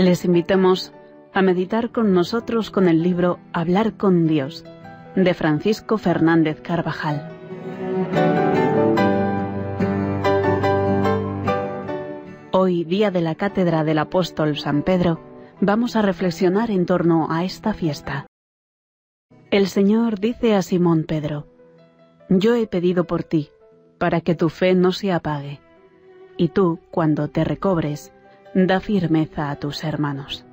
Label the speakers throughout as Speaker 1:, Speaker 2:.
Speaker 1: Les invitamos a meditar con nosotros con el libro Hablar con Dios, de Francisco Fernández Carvajal. Hoy, día de la cátedra del apóstol San Pedro, vamos a reflexionar en torno a esta fiesta. El Señor dice a Simón Pedro: «Yo he pedido por ti, para que tu fe no se apague, y tú, cuando te recobres, da firmeza a tus hermanos».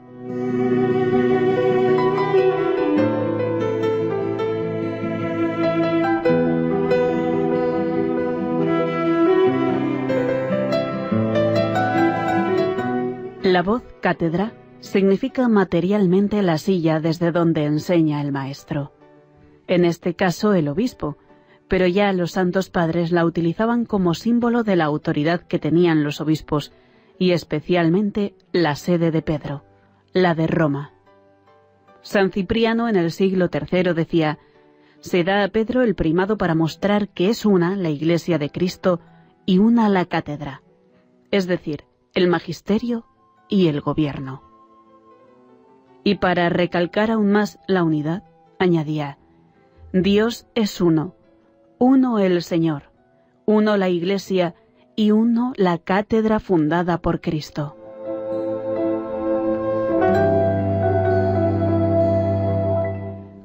Speaker 1: La voz cátedra significa materialmente la silla desde donde enseña el maestro. En este caso el obispo, pero ya los santos padres la utilizaban como símbolo de la autoridad que tenían los obispos, y especialmente la sede de Pedro, la de Roma. San Cipriano en el siglo III decía: «Se da a Pedro el primado para mostrar que es una la Iglesia de Cristo y una la cátedra», es decir, el magisterio y el gobierno. Y para recalcar aún más la unidad, añadía: «Dios es uno, uno el Señor, uno la Iglesia y uno la cátedra fundada por Cristo».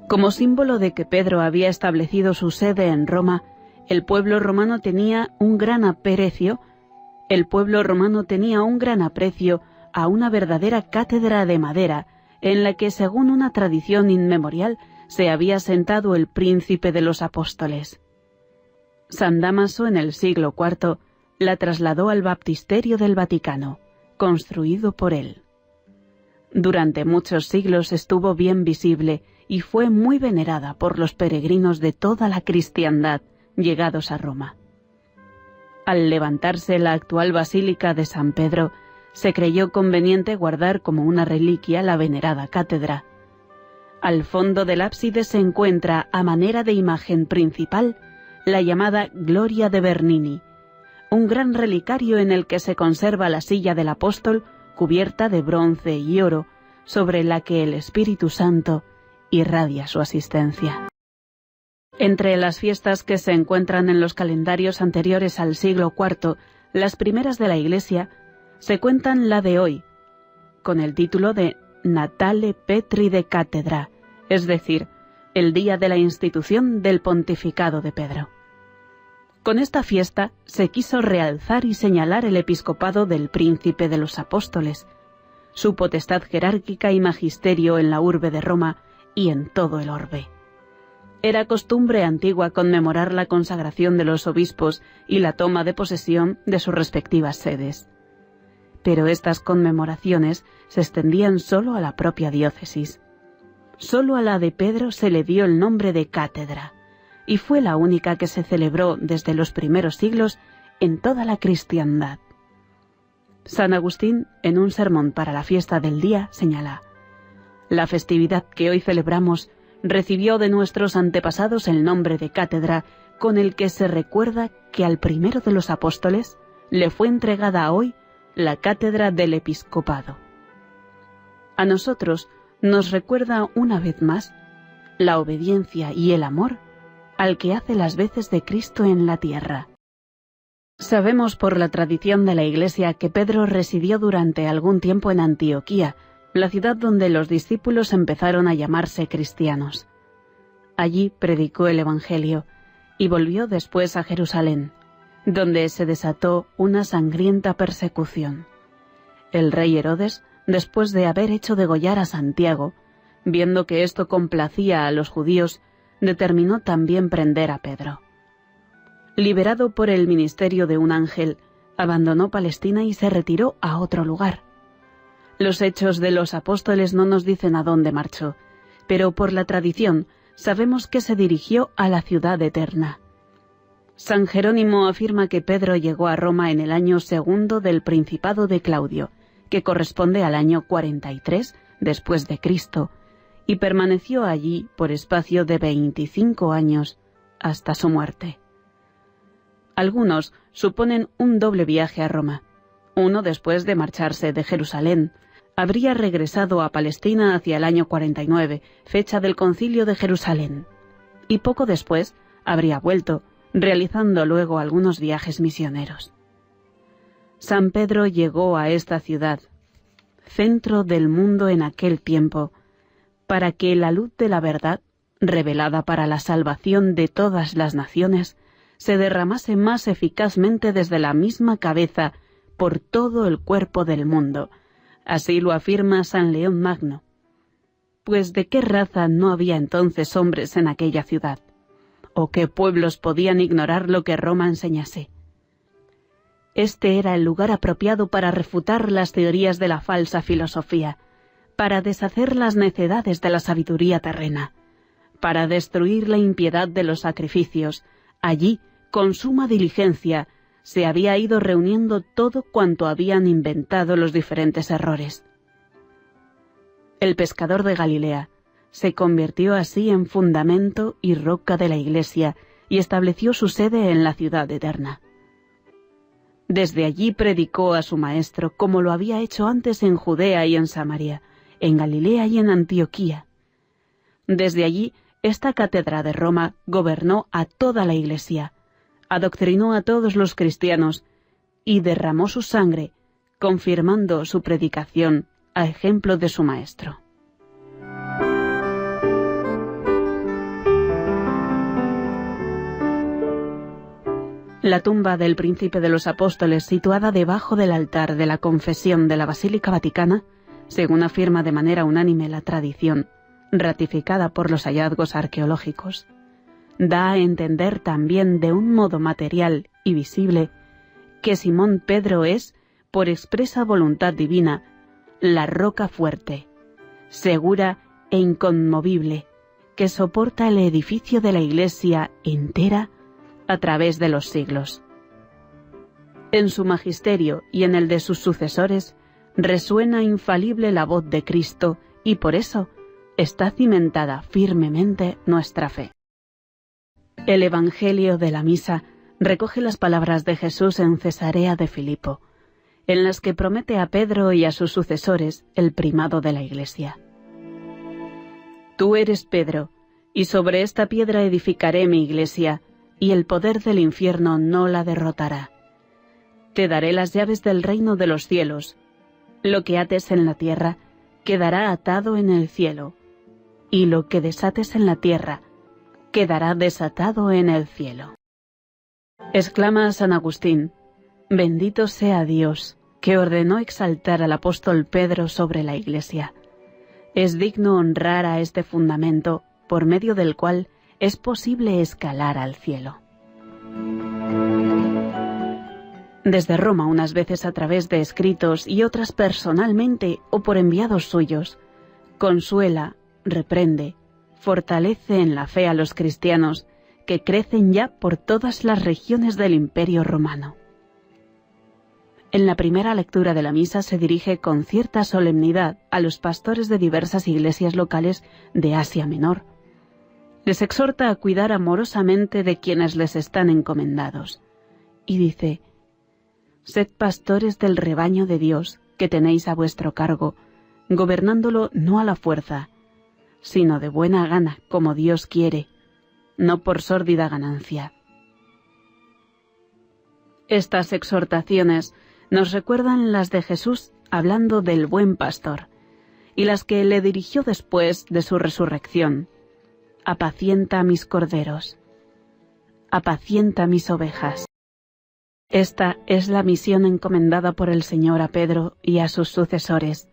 Speaker 1: Como símbolo de que Pedro había establecido su sede en Roma, el pueblo romano tenía un gran aprecio a una verdadera cátedra de madera, en la que, según una tradición inmemorial, se había sentado el príncipe de los apóstoles. San Dámaso, en el siglo IV, la trasladó al baptisterio del Vaticano, construido por él. Durante muchos siglos estuvo bien visible y fue muy venerada por los peregrinos de toda la cristiandad llegados a Roma. Al levantarse la actual Basílica de San Pedro, se creyó conveniente guardar como una reliquia la venerada cátedra. Al fondo del ábside se encuentra, a manera de imagen principal, la llamada Gloria de Bernini, un gran relicario en el que se conserva la silla del apóstol cubierta de bronce y oro, sobre la que el Espíritu Santo irradia su asistencia. Entre las fiestas que se encuentran en los calendarios anteriores al siglo IV, las primeras de la Iglesia, se cuentan la de hoy, con el título de Natale Petri de Cátedra, es decir, el día de la institución del pontificado de Pedro. Con esta fiesta se quiso realzar y señalar el episcopado del príncipe de los apóstoles, su potestad jerárquica y magisterio en la urbe de Roma y en todo el orbe. Era costumbre antigua conmemorar la consagración de los obispos y la toma de posesión de sus respectivas sedes. Pero estas conmemoraciones se extendían solo a la propia diócesis. Solo a la de Pedro se le dio el nombre de cátedra, y fue la única que se celebró desde los primeros siglos en toda la cristiandad. San Agustín, en un sermón para la fiesta del día, señala: «La festividad que hoy celebramos recibió de nuestros antepasados el nombre de cátedra, con el que se recuerda que al primero de los apóstoles le fue entregada hoy la cátedra del episcopado». A nosotros nos recuerda una vez más la obediencia y el amor al que hace las veces de Cristo en la tierra. Sabemos por la tradición de la Iglesia que Pedro residió durante algún tiempo en Antioquía, la ciudad donde los discípulos empezaron a llamarse cristianos. Allí predicó el Evangelio y volvió después a Jerusalén, donde se desató una sangrienta persecución. El rey Herodes, después de haber hecho degollar a Santiago, viendo que esto complacía a los judíos, determinó también prender a Pedro. Liberado por el ministerio de un ángel, abandonó Palestina y se retiró a otro lugar. Los Hechos de los Apóstoles no nos dicen a dónde marchó, pero por la tradición sabemos que se dirigió a la ciudad eterna. San Jerónimo afirma que Pedro llegó a Roma en el año 2 del Principado de Claudio, que corresponde al año 43 después de Cristo, y permaneció allí por espacio de 25 años hasta su muerte. Algunos suponen un doble viaje a Roma, uno después de marcharse de Jerusalén, habría regresado a Palestina hacia el año 49, fecha del Concilio de Jerusalén, y poco después habría vuelto, realizando luego algunos viajes misioneros. San Pedro llegó a esta ciudad, centro del mundo en aquel tiempo, para que la luz de la verdad, revelada para la salvación de todas las naciones, se derramase más eficazmente desde la misma cabeza por todo el cuerpo del mundo. Así lo afirma San León Magno. Pues ¿de qué raza no había entonces hombres en aquella ciudad? ¿O qué pueblos podían ignorar lo que Roma enseñase? Este era el lugar apropiado para refutar las teorías de la falsa filosofía, para deshacer las necedades de la sabiduría terrena, para destruir la impiedad de los sacrificios. Allí, con suma diligencia, se había ido reuniendo todo cuanto habían inventado los diferentes errores. El pescador de Galilea se convirtió así en fundamento y roca de la Iglesia y estableció su sede en la ciudad eterna. Desde allí predicó a su Maestro como lo había hecho antes en Judea y en Samaria, en Galilea y en Antioquía. Desde allí, esta cátedra de Roma gobernó a toda la Iglesia, adoctrinó a todos los cristianos y derramó su sangre, confirmando su predicación a ejemplo de su Maestro. La tumba del Príncipe de los Apóstoles, situada debajo del altar de la confesión de la Basílica Vaticana, según afirma de manera unánime la tradición, ratificada por los hallazgos arqueológicos, da a entender también de un modo material y visible que Simón Pedro es, por expresa voluntad divina, la roca fuerte, segura e inconmovible, que soporta el edificio de la Iglesia entera a través de los siglos. En su magisterio y en el de sus sucesores resuena infalible la voz de Cristo y por eso está cimentada firmemente nuestra fe. El Evangelio de la Misa recoge las palabras de Jesús en Cesarea de Filipo, en las que promete a Pedro y a sus sucesores el primado de la Iglesia. Tú eres Pedro, y sobre esta piedra edificaré mi Iglesia, y el poder del infierno no la derrotará. Te daré las llaves del reino de los cielos. Lo que ates en la tierra quedará atado en el cielo, y lo que desates en la tierra quedará desatado en el cielo. Exclama San Agustín: bendito sea Dios, que ordenó exaltar al apóstol Pedro sobre la Iglesia. Es digno honrar a este fundamento, por medio del cual es posible escalar al cielo. Desde Roma, unas veces a través de escritos y otras personalmente o por enviados suyos, consuela, reprende, fortalece en la fe a los cristianos que crecen ya por todas las regiones del Imperio Romano. En la primera lectura de la misa se dirige con cierta solemnidad a los pastores de diversas iglesias locales de Asia Menor. Les exhorta a cuidar amorosamente de quienes les están encomendados. Y dice: sed pastores del rebaño de Dios que tenéis a vuestro cargo, gobernándolo no a la fuerza, sino de buena gana, como Dios quiere, no por sórdida ganancia. Estas exhortaciones nos recuerdan las de Jesús hablando del buen pastor, y las que le dirigió después de su resurrección: apacienta mis corderos, apacienta mis ovejas. Esta es la misión encomendada por el Señor a Pedro y a sus sucesores: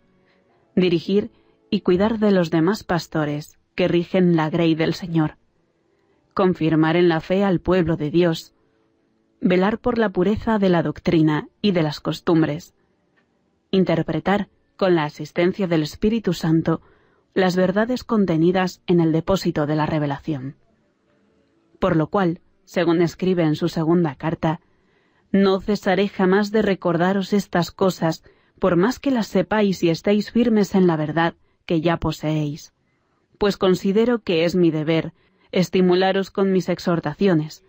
Speaker 1: dirigir y cuidar de los demás pastores que rigen la grey del Señor, confirmar en la fe al pueblo de Dios, velar por la pureza de la doctrina y de las costumbres, interpretar, con la asistencia del Espíritu Santo, las verdades contenidas en el depósito de la revelación. Por lo cual, según escribe en su segunda carta, no cesaré jamás de recordaros estas cosas, por más que las sepáis y estéis firmes en la verdad que ya poseéis, pues considero que es mi deber estimularos con mis exhortaciones,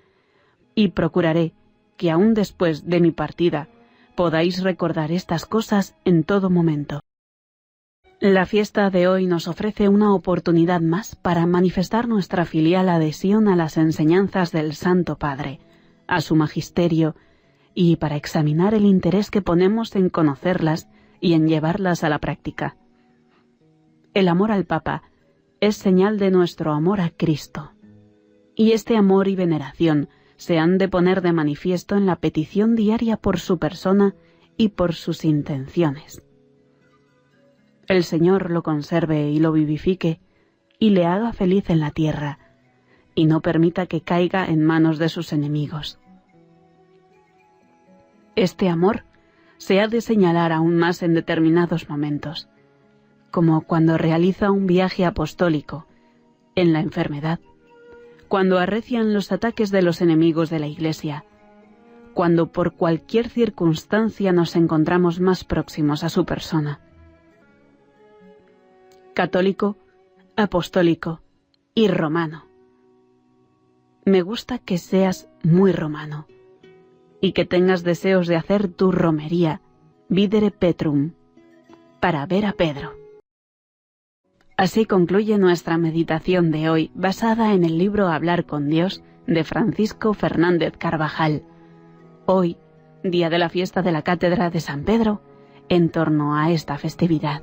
Speaker 1: y procuraré que aún después de mi partida podáis recordar estas cosas en todo momento. La fiesta de hoy nos ofrece una oportunidad más para manifestar nuestra filial adhesión a las enseñanzas del Santo Padre, a su magisterio, y para examinar el interés que ponemos en conocerlas y en llevarlas a la práctica. El amor al Papa es señal de nuestro amor a Cristo, y este amor y veneración se han de poner de manifiesto en la petición diaria por su persona y por sus intenciones. El Señor lo conserve y lo vivifique, y le haga feliz en la tierra, y no permita que caiga en manos de sus enemigos. Este amor se ha de señalar aún más en determinados momentos, como cuando realiza un viaje apostólico, en la enfermedad, cuando arrecian los ataques de los enemigos de la Iglesia, cuando por cualquier circunstancia nos encontramos más próximos a su persona. Católico, apostólico y romano. Me gusta que seas muy romano y que tengas deseos de hacer tu romería, videre Petrum, para ver a Pedro. Así concluye nuestra meditación de hoy, basada en el libro Hablar con Dios, de Francisco Fernández Carvajal. Hoy, día de la fiesta de la Cátedra de San Pedro, en torno a esta festividad.